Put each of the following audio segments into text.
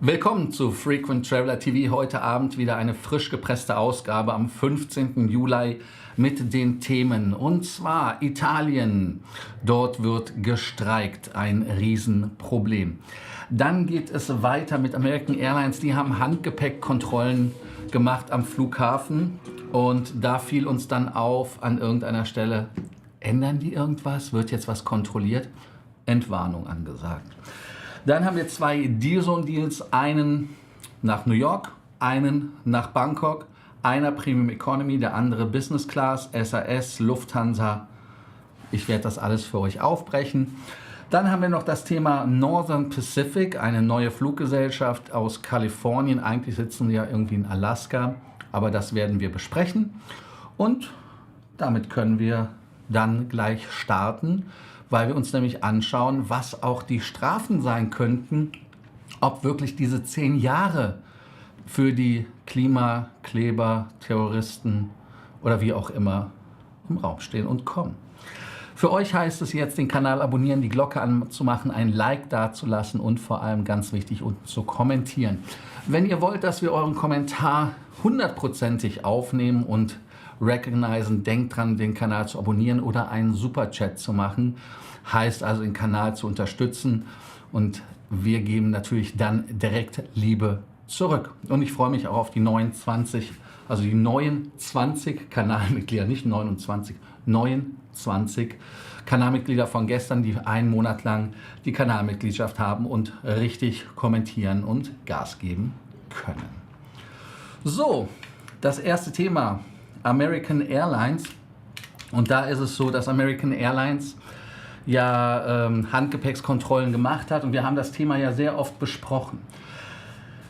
Willkommen zu Frequent Traveler TV. Heute Abend wieder eine frisch gepresste Ausgabe am 15. Juli mit den Themen. Und zwar Italien. Dort wird gestreikt. Ein Riesenproblem. Dann geht es weiter mit American Airlines. Die haben Handgepäckkontrollen gemacht am Flughafen. Und da fiel uns dann auf an irgendeiner Stelle, ändern die irgendwas? Wird jetzt was kontrolliert? Entwarnung angesagt. Dann haben wir zwei Deal-Zone-Deals, einen nach New York, einen nach Bangkok, einer Premium Economy, der andere Business Class, SAS, Lufthansa. Ich werde das alles für euch aufbrechen. Dann haben wir noch das Thema Northern Pacific, eine neue Fluggesellschaft aus Kalifornien. Eigentlich sitzen wir ja irgendwie in Alaska, aber das werden wir besprechen. Und damit können wir dann gleich starten, weil wir uns nämlich anschauen, was auch die Strafen sein könnten, ob wirklich diese 10 Jahre für die Klimakleber, Terroristen oder wie auch immer im Raum stehen und kommen. Für euch heißt es jetzt, den Kanal abonnieren, die Glocke anzumachen, ein Like dazulassen und vor allem ganz wichtig, unten zu kommentieren. Wenn ihr wollt, dass wir euren Kommentar 100%ig aufnehmen und recognizen, denkt dran, den Kanal zu abonnieren oder einen Superchat zu machen. Heißt also, den Kanal zu unterstützen, und wir geben natürlich dann direkt Liebe zurück. Und ich freue mich auch auf die neuen 20 Kanalmitglieder, nicht 29, 29 Kanalmitglieder von gestern, die einen Monat lang die Kanalmitgliedschaft haben und richtig kommentieren und Gas geben können. So, das erste Thema, American Airlines. Und da ist es so, dass American Airlines ja Handgepäckskontrollen gemacht hat, und wir haben das Thema ja sehr oft besprochen.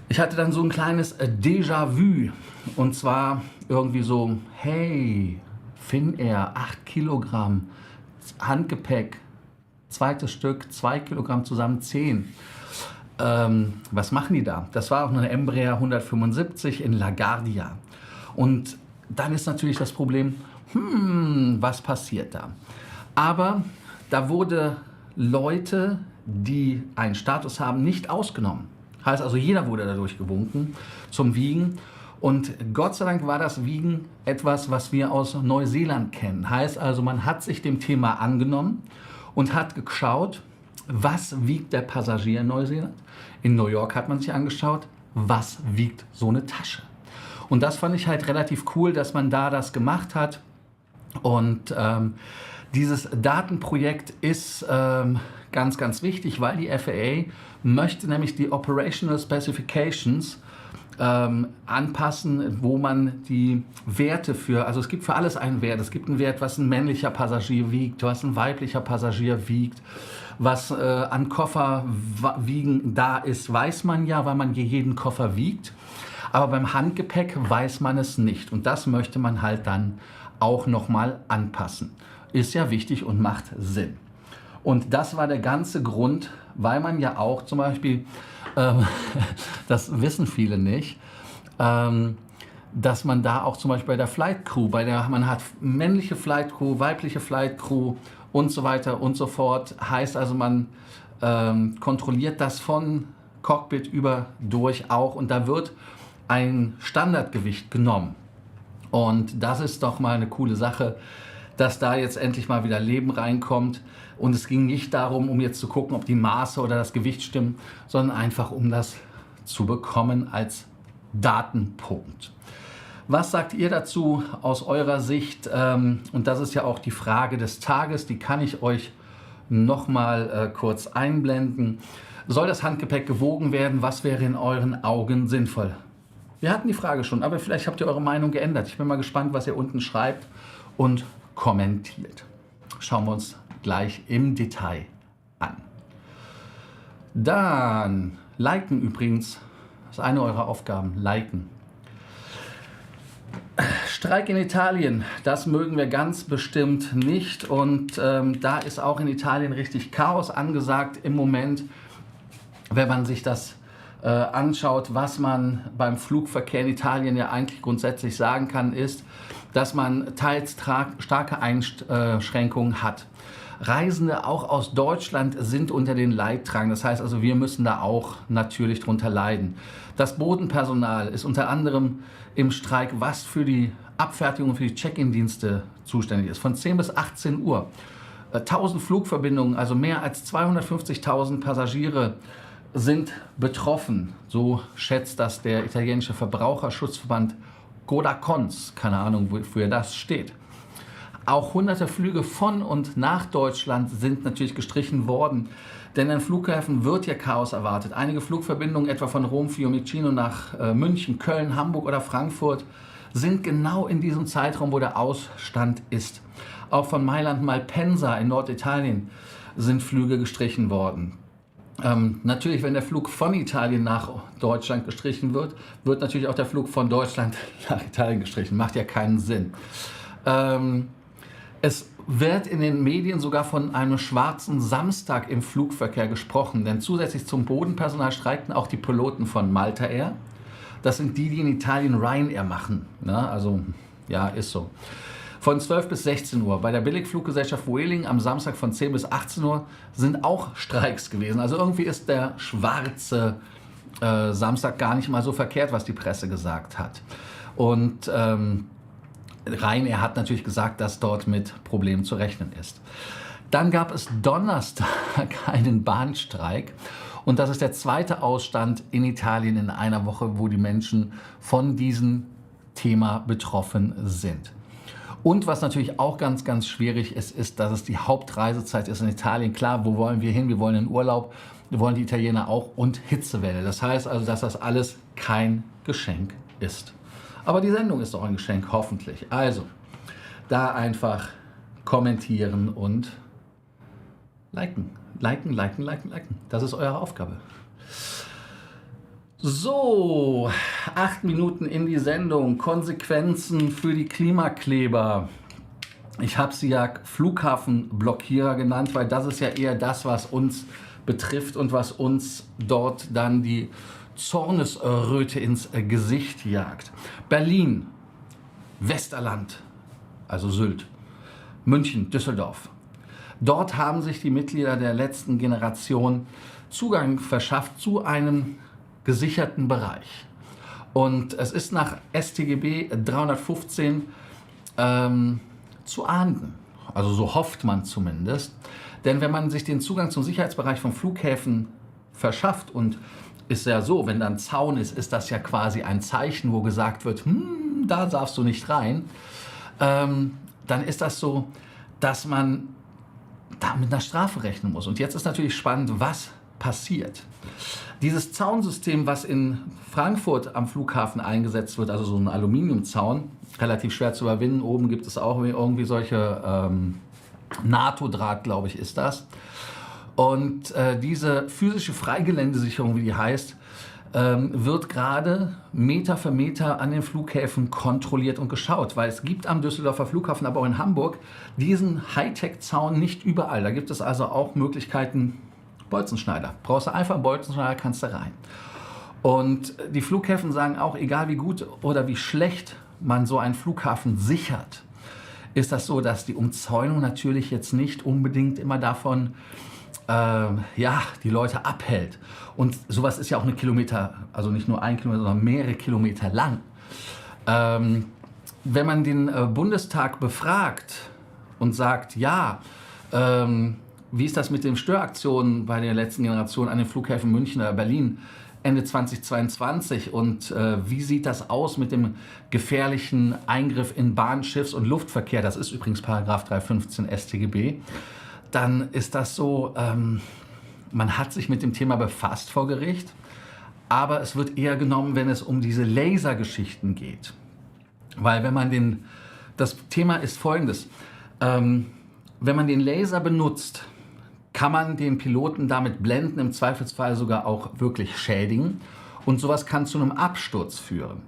Ich hatte dann so ein kleines Déjà-vu, und zwar irgendwie so, hey, Finnair, 8 Kilogramm Handgepäck, zweites Stück, 2 Kilogramm zusammen 10. Was machen die da? Das war auch eine Embraer 175 in LaGuardia. Und dann ist natürlich das Problem, was passiert da? Aber da wurde Leute, die einen Status haben, nicht ausgenommen. Heißt also, jeder wurde dadurch gewunken zum Wiegen. Und Gott sei Dank war das Wiegen etwas, was wir aus Neuseeland kennen. Heißt also, man hat sich dem Thema angenommen und hat geschaut, was wiegt der Passagier in Neuseeland. In New York hat man sich angeschaut, was wiegt so eine Tasche. Und das fand ich halt relativ cool, dass man da das gemacht hat. Und dieses Datenprojekt ist ganz, ganz wichtig, weil die FAA möchte nämlich die Operational Specifications anpassen, wo man die Werte also es gibt für alles einen Wert. Es gibt einen Wert, was ein männlicher Passagier wiegt, was ein weiblicher Passagier wiegt, was an Kofferwiegen da ist, weiß man ja, weil man jeden Koffer wiegt. Aber beim Handgepäck weiß man es nicht, und das möchte man halt dann auch nochmal anpassen. Ist ja wichtig und macht Sinn. Und das war der ganze Grund, weil man ja auch zum Beispiel, das wissen viele nicht, dass man da auch zum Beispiel bei der Flight Crew, man hat männliche Flight Crew, weibliche Flight Crew und so weiter und so fort. Heißt also, man kontrolliert das von Cockpit über durch auch, und da wird ein Standardgewicht genommen. Und das ist doch mal eine coole Sache, dass da jetzt endlich mal wieder Leben reinkommt. Und es ging nicht darum, um jetzt zu gucken, ob die Maße oder das Gewicht stimmen, sondern einfach um das zu bekommen als Datenpunkt. Was sagt ihr dazu aus eurer Sicht? Und das ist ja auch die Frage des Tages, die kann ich euch nochmal kurz einblenden. Soll das Handgepäck gewogen werden? Was wäre in euren Augen sinnvoll? Wir hatten die Frage schon, aber vielleicht habt ihr eure Meinung geändert. Ich bin mal gespannt, was ihr unten schreibt und kommentiert. Schauen wir uns gleich im Detail an. Dann liken übrigens, das ist eine eurer Aufgaben, liken. Streik in Italien, das mögen wir ganz bestimmt nicht und da ist auch in Italien richtig Chaos angesagt im Moment, wenn man sich das anschaut, was man beim Flugverkehr in Italien ja eigentlich grundsätzlich sagen kann, ist, dass man teils starke Einschränkungen hat. Reisende auch aus Deutschland sind unter den Leidtragenden. Das heißt also, wir müssen da auch natürlich drunter leiden. Das Bodenpersonal ist unter anderem im Streik, was für die Abfertigung für die Check-in-Dienste zuständig ist. Von 10 bis 18 Uhr. 1000 Flugverbindungen, also mehr als 250.000 Passagiere sind betroffen. So schätzt das der italienische Verbraucherschutzverband Codacons. Keine Ahnung, wofür das steht. Auch hunderte Flüge von und nach Deutschland sind natürlich gestrichen worden, denn an Flughäfen wird ja Chaos erwartet. Einige Flugverbindungen, etwa von Rom, Fiumicino nach München, Köln, Hamburg oder Frankfurt, sind genau in diesem Zeitraum, wo der Ausstand ist. Auch von Mailand Malpensa in Norditalien sind Flüge gestrichen worden. Natürlich, wenn der Flug von Italien nach Deutschland gestrichen wird, wird natürlich auch der Flug von Deutschland nach Italien gestrichen. Macht ja keinen Sinn. Es wird in den Medien sogar von einem schwarzen Samstag im Flugverkehr gesprochen, denn zusätzlich zum Bodenpersonal streikten auch die Piloten von Malta Air. Das sind die in Italien Ryanair machen. Ne? Also, ja, ist so. Von 12 bis 16 Uhr. Bei der Billigfluggesellschaft Vueling am Samstag von 10 bis 18 Uhr sind auch Streiks gewesen. Also irgendwie ist der schwarze Samstag gar nicht mal so verkehrt, was die Presse gesagt hat. Und Ryanair hat natürlich gesagt, dass dort mit Problemen zu rechnen ist. Dann gab es Donnerstag einen Bahnstreik. Und das ist der zweite Ausstand in Italien in einer Woche, wo die Menschen von diesem Thema betroffen sind. Und was natürlich auch ganz, ganz schwierig ist, ist, dass es die Hauptreisezeit ist in Italien. Klar, wo wollen wir hin? Wir wollen in Urlaub, wir wollen die Italiener auch und Hitzewelle. Das heißt also, dass das alles kein Geschenk ist. Aber die Sendung ist auch ein Geschenk, hoffentlich. Also, da einfach kommentieren und liken. Liken, liken, liken, liken. Das ist eure Aufgabe. So, 8 Minuten in die Sendung. Konsequenzen für die Klimakleber. Ich habe sie ja Flughafenblockierer genannt, weil das ist ja eher das, was uns betrifft und was uns dort dann die Zornesröte ins Gesicht jagt. Berlin, Westerland, also Sylt, München, Düsseldorf. Dort haben sich die Mitglieder der letzten Generation Zugang verschafft zu einem gesicherten Bereich. Und es ist nach StGB 315 zu ahnden. Also so hofft man zumindest. Denn wenn man sich den Zugang zum Sicherheitsbereich von Flughäfen verschafft, und ist ja so, wenn da ein Zaun ist, ist das ja quasi ein Zeichen, wo gesagt wird, da darfst du nicht rein, dann ist das so, dass man da mit einer Strafe rechnen muss. Und jetzt ist natürlich spannend, was passiert. Dieses Zaunsystem, was in Frankfurt am Flughafen eingesetzt wird, also so ein Aluminiumzaun, relativ schwer zu überwinden. Oben gibt es auch irgendwie solche NATO-Draht, glaube ich, ist das. Und diese physische Freigeländesicherung, wie die heißt, wird gerade Meter für Meter an den Flughäfen kontrolliert und geschaut, weil es gibt am Düsseldorfer Flughafen, aber auch in Hamburg, diesen Hightech-Zaun nicht überall. Da gibt es also auch Möglichkeiten, Bolzenschneider. Brauchst du einfach einen Bolzenschneider, kannst du rein. Und die Flughäfen sagen auch, egal wie gut oder wie schlecht man so einen Flughafen sichert, ist das so, dass die Umzäunung natürlich jetzt nicht unbedingt immer davon die Leute abhält. Und sowas ist ja auch eine Kilometer, also nicht nur 1 Kilometer, sondern mehrere Kilometer lang. Wenn man den Bundestag befragt und sagt, wie ist das mit den Störaktionen bei der letzten Generation an den Flughäfen München oder Berlin? Ende 2022 und wie sieht das aus mit dem gefährlichen Eingriff in Bahn-, Schiffs- und Luftverkehr, das ist übrigens Paragraph 315 StGB, dann ist das so, man hat sich mit dem Thema befasst vor Gericht, aber es wird eher genommen, wenn es um diese Lasergeschichten geht. Weil wenn man das Thema ist folgendes, wenn man den Laser benutzt, kann man den Piloten damit blenden, im Zweifelsfall sogar auch wirklich schädigen. Und sowas kann zu einem Absturz führen.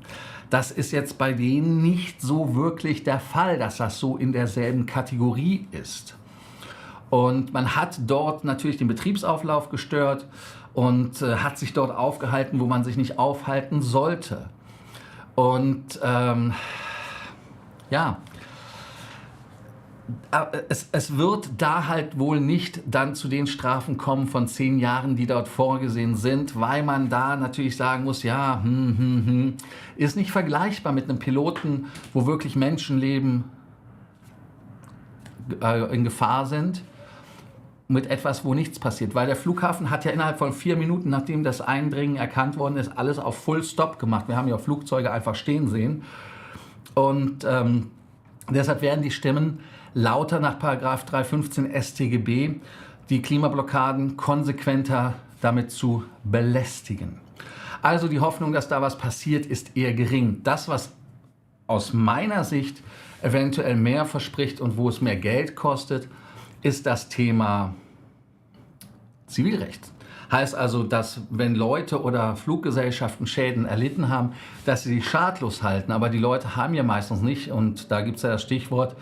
Das ist jetzt bei denen nicht so wirklich der Fall, dass das so in derselben Kategorie ist. Und man hat dort natürlich den Betriebsauflauf gestört und hat sich dort aufgehalten, wo man sich nicht aufhalten sollte. Und ja, es wird da halt wohl nicht dann zu den Strafen kommen von 10 Jahren, die dort vorgesehen sind, weil man da natürlich sagen muss, ja, ist nicht vergleichbar mit einem Piloten, wo wirklich Menschenleben in Gefahr sind, mit etwas, wo nichts passiert. Weil der Flughafen hat ja innerhalb von 4 Minuten, nachdem das Eindringen erkannt worden ist, alles auf Full Stop gemacht. Wir haben ja Flugzeuge einfach stehen sehen. Und deshalb werden die Stimmen lauter nach Paragraph 315 StGB, die Klimablockaden konsequenter damit zu belästigen. Also die Hoffnung, dass da was passiert, ist eher gering. Das, was aus meiner Sicht eventuell mehr verspricht und wo es mehr Geld kostet, ist das Thema Zivilrecht. Heißt also, dass wenn Leute oder Fluggesellschaften Schäden erlitten haben, dass sie sich schadlos halten. Aber die Leute haben ja meistens nicht, und da gibt es ja das Stichwort,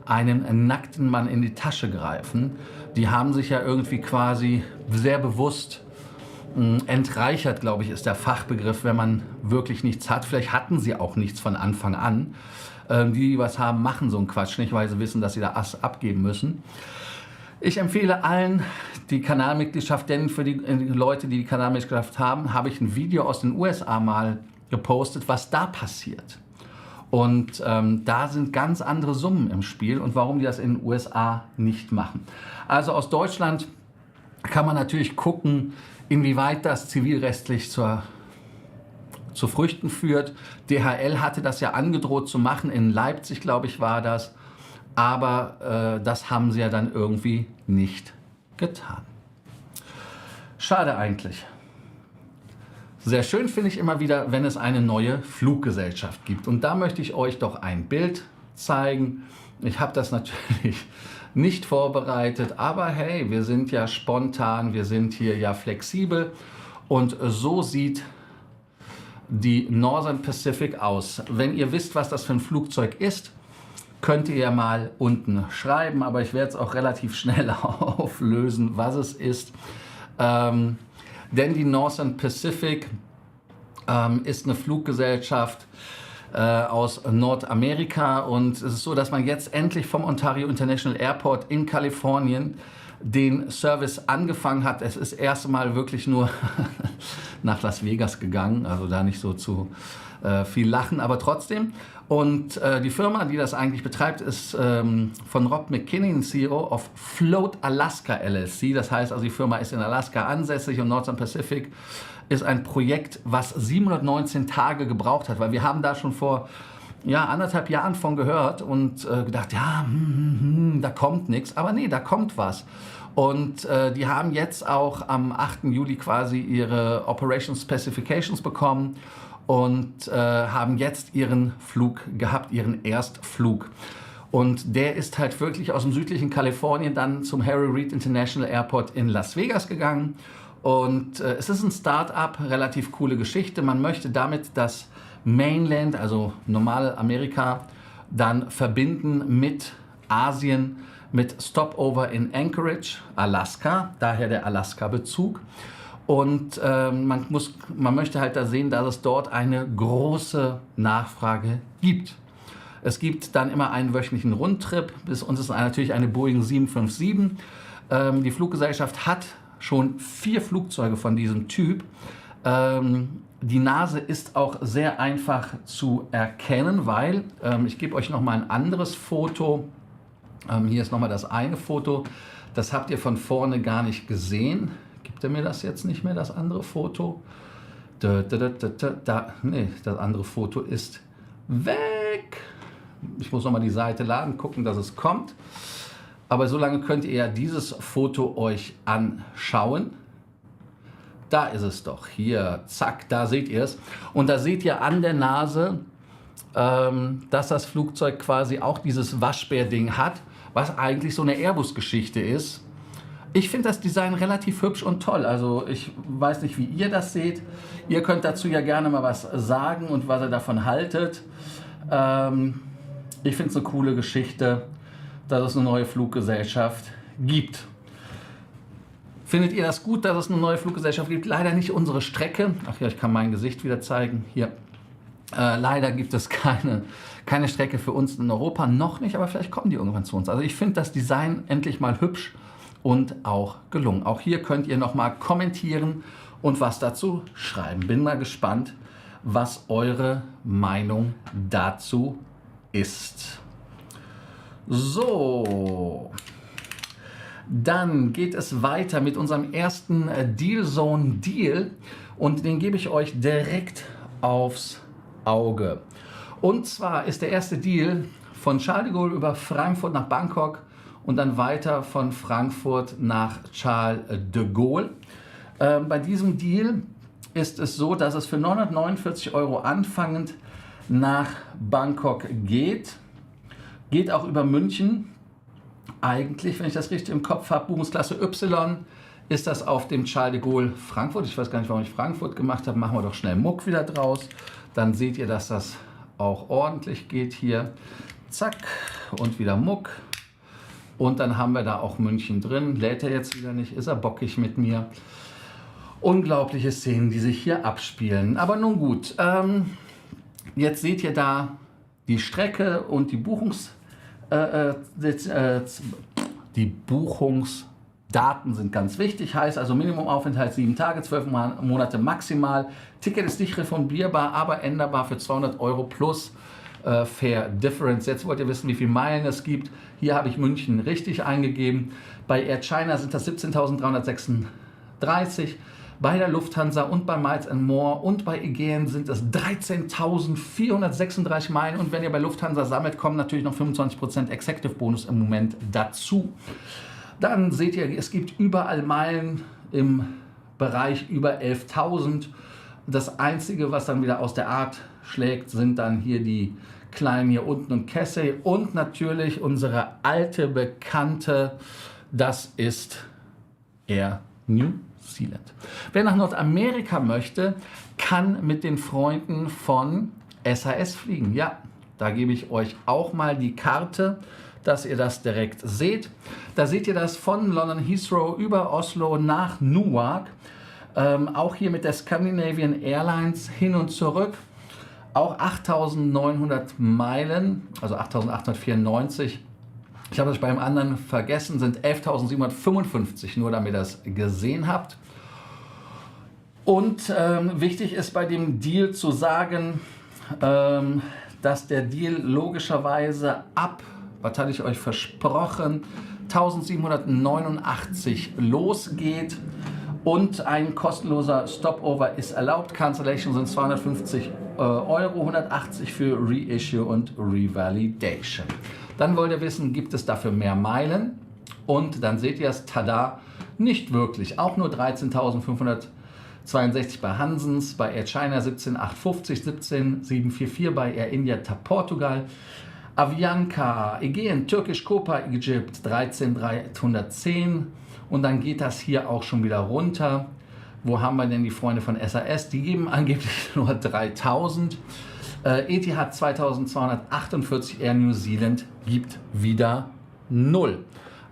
einen nackten Mann in die Tasche greifen. Die haben sich ja irgendwie quasi sehr bewusst entreichert, glaube ich, ist der Fachbegriff, wenn man wirklich nichts hat. Vielleicht hatten sie auch nichts von Anfang an. Die was haben, machen so einen Quatsch nicht, weil sie wissen, dass sie da abgeben müssen. Ich empfehle allen die Kanalmitgliedschaft, denn für die Leute, die die Kanalmitgliedschaft haben, habe ich ein Video aus den USA mal gepostet, was da passiert. Und da sind ganz andere Summen im Spiel und warum die das in den USA nicht machen. Also aus Deutschland kann man natürlich gucken, inwieweit das zivilrechtlich zu Früchten führt. DHL hatte das ja angedroht zu machen, in Leipzig, glaube ich, war das. Aber das haben sie ja dann irgendwie nicht getan. Schade eigentlich. Sehr schön finde ich immer wieder, wenn es eine neue Fluggesellschaft gibt. Und da möchte ich euch doch ein Bild zeigen. Ich habe das natürlich nicht vorbereitet, aber hey, wir sind ja spontan, wir sind hier ja flexibel. Und so sieht die Northern Pacific aus. Wenn ihr wisst, was das für ein Flugzeug ist, könnt ihr ja mal unten schreiben, aber ich werde es auch relativ schnell auflösen, was es ist. Denn die Northern Pacific ist eine Fluggesellschaft aus Nordamerika und es ist so, dass man jetzt endlich vom Ontario International Airport in Kalifornien den Service angefangen hat. Es ist das erste Mal wirklich nur nach Las Vegas gegangen, also da nicht so zu viel lachen, aber trotzdem. Und die Firma, die das eigentlich betreibt, ist von Rob McKinney, CEO of Float Alaska LLC. Das heißt, also die Firma ist in Alaska ansässig und Northern Pacific ist ein Projekt, was 719 Tage gebraucht hat, weil wir haben da schon vor 1,5 Jahren von gehört und gedacht, ja, da kommt nichts. Aber nee, da kommt was. Und die haben jetzt auch am 8. Juli quasi ihre Operation Specifications bekommen und haben jetzt ihren Flug gehabt, ihren Erstflug. Und der ist halt wirklich aus dem südlichen Kalifornien dann zum Harry Reid International Airport in Las Vegas gegangen. Und es ist ein Start-up, relativ coole Geschichte. Man möchte damit das Mainland, also normale Amerika, dann verbinden mit Asien, mit Stopover in Anchorage, Alaska, daher der Alaska-Bezug. Und man möchte halt da sehen, dass es dort eine große Nachfrage gibt. Es gibt dann immer einen wöchentlichen Rundtrip. Bis uns ist natürlich eine Boeing 757. Die Fluggesellschaft hat schon 4 Flugzeuge von diesem Typ. Die Nase ist auch sehr einfach zu erkennen, weil, ich gebe euch noch mal ein anderes Foto. Hier ist noch mal das eine Foto. Das habt ihr von vorne gar nicht gesehen. Gibt er mir das jetzt nicht mehr, das andere Foto? Nee, das andere Foto ist weg. Ich muss nochmal die Seite laden, gucken, dass es kommt. Aber so lange könnt ihr ja dieses Foto euch anschauen. Da ist es doch. Hier, zack, da seht ihr es. Und da seht ihr an der Nase, dass das Flugzeug quasi auch dieses Waschbär-Ding hat, was eigentlich so eine Airbus-Geschichte ist. Ich finde das Design relativ hübsch und toll. Also ich weiß nicht, wie ihr das seht. Ihr könnt dazu ja gerne mal was sagen und was ihr davon haltet. Ich finde es eine coole Geschichte, dass es eine neue Fluggesellschaft gibt. Findet ihr das gut, dass es eine neue Fluggesellschaft gibt? Leider nicht unsere Strecke. Ach ja, ich kann mein Gesicht wieder zeigen. Hier. Leider gibt es keine Strecke für uns in Europa. Noch nicht, aber vielleicht kommen die irgendwann zu uns. Also ich finde das Design endlich mal hübsch und auch gelungen. Auch hier könnt ihr nochmal kommentieren und was dazu schreiben. Bin mal gespannt, was eure Meinung dazu ist. So, dann geht es weiter mit unserem ersten Dealzone Deal und den gebe ich euch direkt aufs Auge. Und zwar ist der erste Deal von Charles de Gaulle über Frankfurt nach Bangkok und dann weiter von Frankfurt nach Charles de Gaulle. Bei diesem Deal ist es so, dass es für 949 € anfangend nach Bangkok geht. Geht auch über München. Eigentlich, wenn ich das richtig im Kopf habe, Buchungsklasse Y ist das auf dem Charles de Gaulle Frankfurt. Ich weiß gar nicht, warum ich Frankfurt gemacht habe. Machen wir doch schnell Muck wieder draus. Dann seht ihr, dass das auch ordentlich geht hier. Zack und wieder Muck. Und dann haben wir da auch München drin. Lädt er jetzt wieder nicht, ist er bockig mit mir. Unglaubliche Szenen, die sich hier abspielen. Aber nun gut, jetzt seht ihr da die Strecke und die Buchungsdaten sind ganz wichtig. Heißt also Minimumaufenthalt 7 Tage, 12 Monate maximal. Ticket ist nicht refundierbar, aber änderbar für 200 € plus Fair Difference. Jetzt wollt ihr wissen, wie viele Meilen es gibt. Hier habe ich München richtig eingegeben. Bei Air China sind das 17.336. Bei der Lufthansa und bei Miles & More und bei Aegean sind es 13.436 Meilen. Und wenn ihr bei Lufthansa sammelt, kommen natürlich noch 25% Executive Bonus im Moment dazu. Dann seht ihr, es gibt überall Meilen im Bereich über 11.000. Das Einzige, was dann wieder aus der Art schlägt, sind dann hier die kleinen hier unten und Cathay und natürlich unsere alte Bekannte, das ist Air New Zealand. Wer nach Nordamerika möchte, kann mit den Freunden von SAS fliegen. Ja, da gebe ich euch auch mal die Karte, dass ihr das direkt seht. Da seht ihr das von London Heathrow über Oslo nach Newark. Auch hier mit der Scandinavian Airlines hin und zurück. Auch 8.900 Meilen, also 8.894. Ich habe das bei einem anderen vergessen, sind 11.755, nur damit ihr das gesehen habt. Und wichtig ist bei dem Deal zu sagen, dass der Deal logischerweise ab, was hatte ich euch versprochen, 1.789 losgeht. Und ein kostenloser Stopover ist erlaubt. Cancellation sind 250 €, 180 für Reissue und Revalidation. Dann wollt ihr wissen, gibt es dafür mehr Meilen? Und dann seht ihr es, tada, nicht wirklich. Auch nur 13.562 bei Hansens, bei Air China 17.850, 17.744 bei Air India Portugal. Avianca, Aegean, Turkish Copa, Egypt 13.310. Und dann geht das hier auch schon wieder runter. Wo haben wir denn die Freunde von SAS? Die geben angeblich nur 3.000. Etihad 2.248, Air New Zealand gibt wieder 0.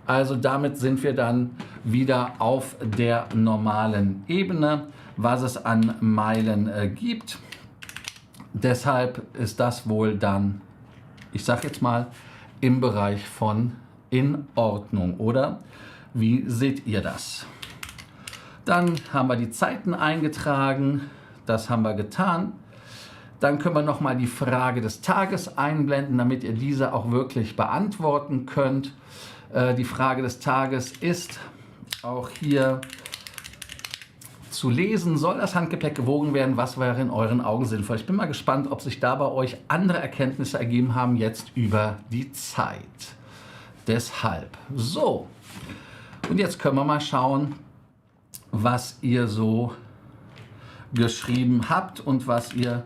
Also damit sind wir dann wieder auf der normalen Ebene, was es an Meilen gibt. Deshalb ist das wohl dann, ich sage jetzt mal, im Bereich von in Ordnung, oder? Wie seht ihr das? Dann haben wir die Zeiten eingetragen, das haben wir getan. Dann können wir nochmal die Frage des Tages einblenden, damit ihr diese auch wirklich beantworten könnt. Die Frage des Tages ist auch hier zu lesen. Soll das Handgepäck gewogen werden? Was wäre in euren Augen sinnvoll? Ich bin mal gespannt, ob sich da bei euch andere Erkenntnisse ergeben haben, jetzt über die Zeit. Deshalb. So, und jetzt können wir mal schauen, was ihr so geschrieben habt und was ihr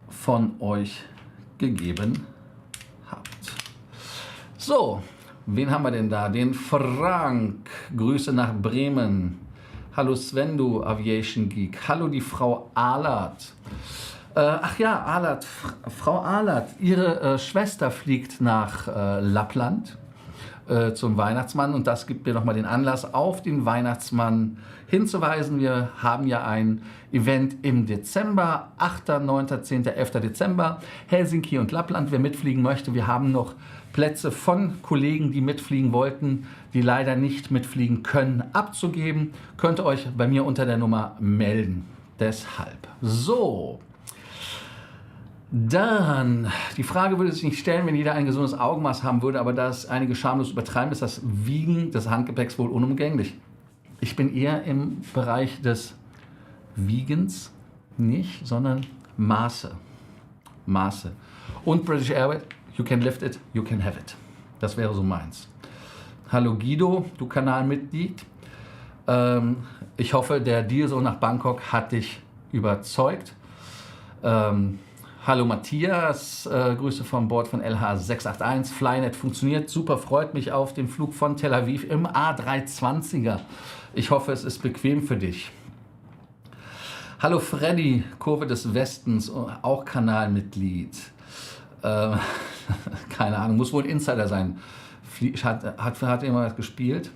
von euch gegeben habt. So, wen haben wir denn da? Den Frank. Grüße nach Bremen. Hallo Sven, du Aviation Geek. Hallo die Frau Ahlert. Ach ja, Ahlert, Frau Ahlert, ihre Schwester fliegt nach Lappland zum Weihnachtsmann und das gibt mir nochmal den Anlass, auf den Weihnachtsmann hinzuweisen. Wir haben ja ein Event im Dezember, 8., 9., 10., 11. Dezember, Helsinki und Lappland. Wer mitfliegen möchte, wir haben noch Plätze von Kollegen, die mitfliegen wollten, die leider nicht mitfliegen können, abzugeben. Könnt ihr euch bei mir unter der Nummer melden. Deshalb. So. Dann, die Frage würde sich nicht stellen, wenn jeder ein gesundes Augenmaß haben würde, aber da es einige schamlos übertreiben, ist das Wiegen des Handgepäcks wohl unumgänglich. Ich bin eher im Bereich des Wiegens, nicht, sondern Maße. Maße. Und British Airways, you can lift it, you can have it. Das wäre so meins. Hallo Guido, du Kanalmitglied. Ich hoffe, der Deal so nach Bangkok hat dich überzeugt. Hallo Matthias, Grüße von Bord von LH681. Flynet funktioniert super, freut mich auf den Flug von Tel Aviv im A320er. Ich hoffe, es ist bequem für dich. Hallo Freddy, Kurve des Westens, auch Kanalmitglied. Keine Ahnung, muss wohl ein Insider sein. Hat jemand gespielt?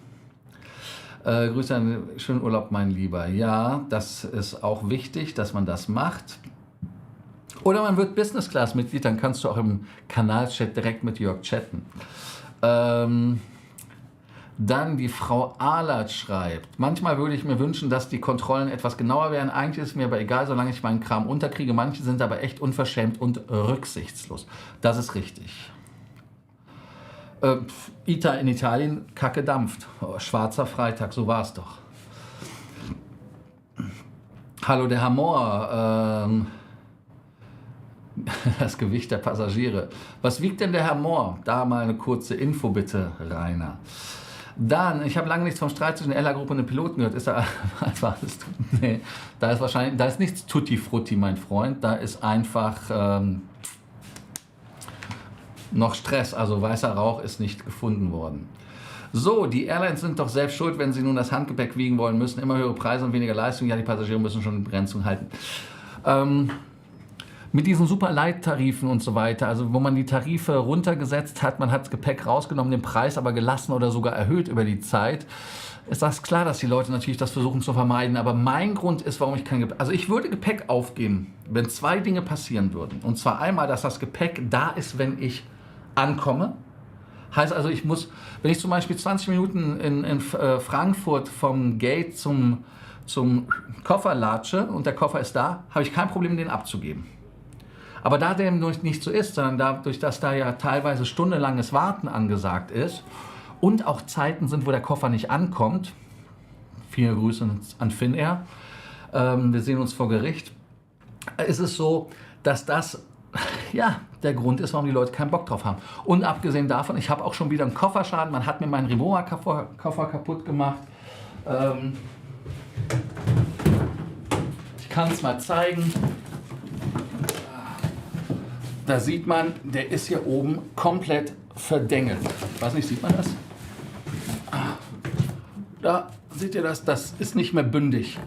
Grüße an schönen Urlaub, mein Lieber. Ja, das ist auch wichtig, dass man das macht. Oder man wird Business Class Mitglied, dann kannst du auch im Kanalchat direkt mit Jörg chatten. Dann die Frau Ahlert schreibt, manchmal würde ich mir wünschen, dass die Kontrollen etwas genauer wären. Eigentlich ist es mir aber egal, solange ich meinen Kram unterkriege. Manche sind aber echt unverschämt und rücksichtslos. Das ist richtig. ITA in Italien, Kacke dampft. Oh, schwarzer Freitag, so war es doch. Hallo der Herr Mohr. Das Gewicht der Passagiere. Was wiegt denn der Herr Mohr? Da mal eine kurze Info bitte, Rainer. Dann, ich habe lange nichts vom Streit zwischen der LA-Gruppe und den Piloten gehört. Ist da einfach, nee, da ist wahrscheinlich, da ist nichts Tutti Frutti, mein Freund. Da ist einfach noch Stress, also weißer Rauch ist nicht gefunden worden. So, die Airlines sind doch selbst schuld, wenn sie nun das Handgepäck wiegen wollen müssen. Immer höhere Preise und weniger Leistung. Ja, die Passagiere müssen schon Begrenzung halten. Mit diesen super Leittarifen und so weiter, also wo man die Tarife runtergesetzt hat, man hat das Gepäck rausgenommen, den Preis aber gelassen oder sogar erhöht über die Zeit, ist das klar, dass die Leute natürlich das versuchen zu vermeiden. Aber mein Grund ist, warum ich kein Gepäck... Also ich würde Gepäck aufgeben, wenn zwei Dinge passieren würden. Und zwar einmal, dass das Gepäck da ist, wenn ich ankomme. Heißt also, ich muss, wenn ich zum Beispiel 20 Minuten in Frankfurt vom Gate zum Koffer latsche und der Koffer ist da, habe ich kein Problem, den abzugeben. Aber da dem nicht so ist, sondern dadurch, dass da ja teilweise stundenlanges Warten angesagt ist und auch Zeiten sind, wo der Koffer nicht ankommt, viele Grüße an Finnair, wir sehen uns vor Gericht, ist es so, dass das ja der Grund ist, warum die Leute keinen Bock drauf haben. Und abgesehen davon, ich habe auch schon wieder einen Kofferschaden, man hat mir meinen Rimowa-Koffer kaputt gemacht. Ich kann es mal zeigen. Da sieht man, der ist hier oben komplett verdengelt. Ich weiß nicht, sieht man das? Da seht ihr das, das ist nicht mehr bündig.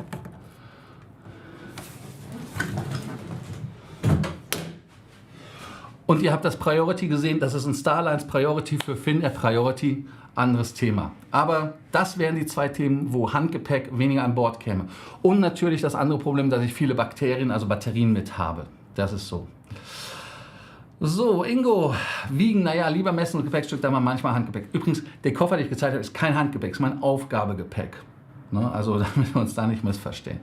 Und ihr habt das Priority gesehen, das ist ein Starlines Priority für Finnair Priority, anderes Thema. Aber das wären die zwei Themen, wo Handgepäck weniger an Bord käme. Und natürlich das andere Problem, dass ich viele Bakterien, also Batterien mit habe. Das ist so. So, Ingo, wiegen, naja, lieber messen und Gepäckstück, da mal manchmal Handgepäck. Übrigens, der Koffer, den ich gezeigt habe, ist kein Handgepäck, ist mein Aufgabegepäck. Ne? Also, damit wir uns da nicht missverstehen.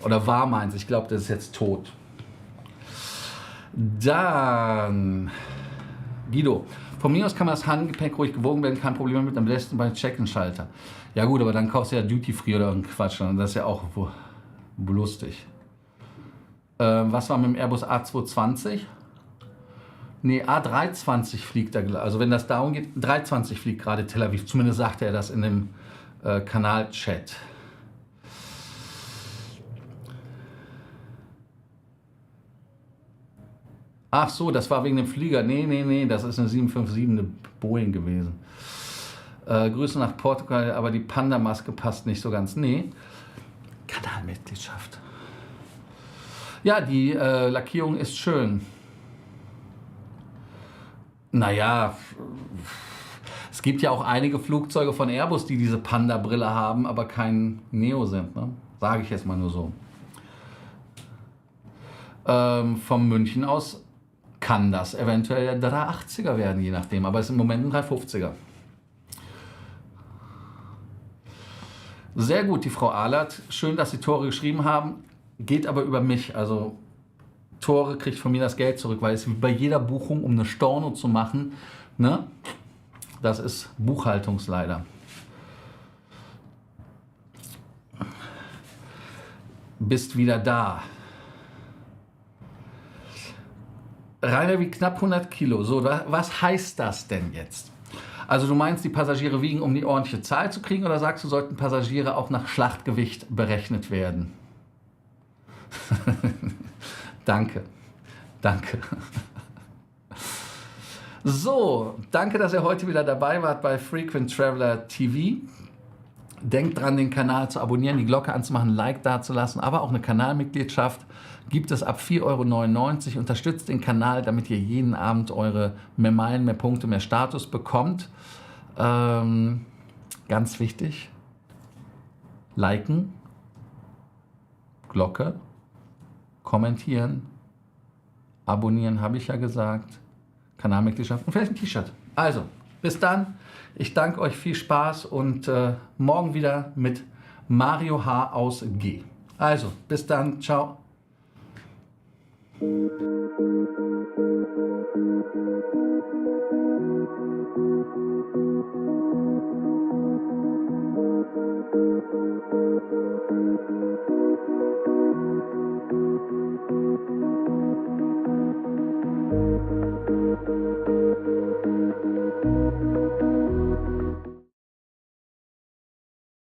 Oder war meins, ich glaube, das ist jetzt tot. Dann Guido, von mir aus kann man das Handgepäck ruhig gewogen werden, kein Problem mit, am besten bei Check-in-Schalter. Ja gut, aber dann kaufst du ja Duty-Free oder irgendein Quatsch, und das ist ja auch lustig. Was war mit dem Airbus A220? Nee, A320 fliegt da, also wenn das darum geht, 320 fliegt gerade Tel Aviv, zumindest sagte er das in dem Kanalchat. Ach so, das war wegen dem Flieger. Nee, das ist eine 757, eine Boeing gewesen. Grüße nach Portugal, aber die Panda-Maske passt nicht so ganz. Nee, Kanalmitgliedschaft. Ja, die Lackierung ist schön. Naja, es gibt ja auch einige Flugzeuge von Airbus, die diese Panda-Brille haben, aber kein Neo sind. Ne? Sage ich jetzt mal nur so. Von München aus kann das eventuell der 380er werden, je nachdem. Aber es ist im Moment ein 350er. Sehr gut, die Frau Ahlert. Schön, dass Sie Tore geschrieben haben. Geht aber über mich. Also Tore kriegt von mir das Geld zurück, weil es wie bei jeder Buchung, um eine Storno zu machen, ne? Das ist Buchhaltungsleider. Bist wieder da. Rainer wie knapp 100 Kilo. So, was heißt das denn jetzt? Also du meinst, die Passagiere wiegen, um die ordentliche Zahl zu kriegen, oder sagst du, sollten Passagiere auch nach Schlachtgewicht berechnet werden? Danke. So, danke, dass ihr heute wieder dabei wart bei Frequent Traveler TV. Denkt dran, den Kanal zu abonnieren, die Glocke anzumachen, ein Like dazulassen, aber auch eine Kanalmitgliedschaft gibt es ab 4,99 €. Unterstützt den Kanal, damit ihr jeden Abend eure mehr Meilen, mehr Punkte, mehr Status bekommt. Ganz wichtig, liken, Glocke, kommentieren, abonnieren, habe ich ja gesagt, Kanalmitgliedschaft und vielleicht ein T-Shirt. Also, bis dann. Ich danke euch, viel Spaß und morgen wieder mit Mario H. aus G. Also, bis dann. Ciao.